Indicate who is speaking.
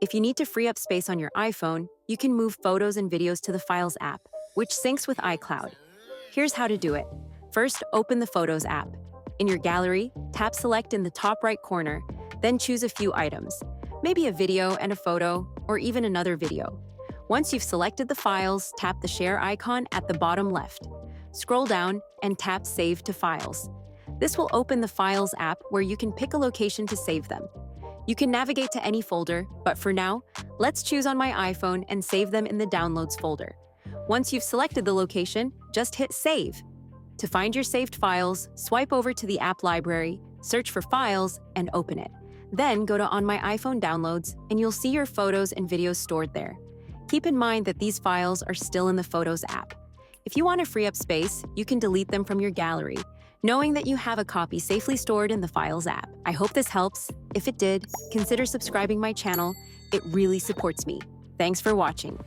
Speaker 1: If you need to free up space on your iPhone, you can move photos and videos to the Files app, which syncs with iCloud. Here's how to do it. First, open the Photos app. In your gallery, tap Select in the top right corner, then choose a few items, maybe a video and a photo, or even another video. Once you've selected the files, tap the Share icon at the bottom left. Scroll down and tap Save to Files. This will open the Files app where you can pick a location to save them. You can navigate to any folder, but for now, let's choose on my iPhone and save them in the Downloads folder. Once you've selected the location, just hit Save. To find your saved files, swipe over to the app library, search for Files, and open it. Then go to On My iPhone Downloads, and you'll see your photos and videos stored there. Keep in mind that these files are still in the Photos app. If you want to free up space, you can delete them from your gallery, knowing that you have a copy safely stored in the Files app. I hope this helps. If it did, consider subscribing my channel. It really supports me. Thanks for watching.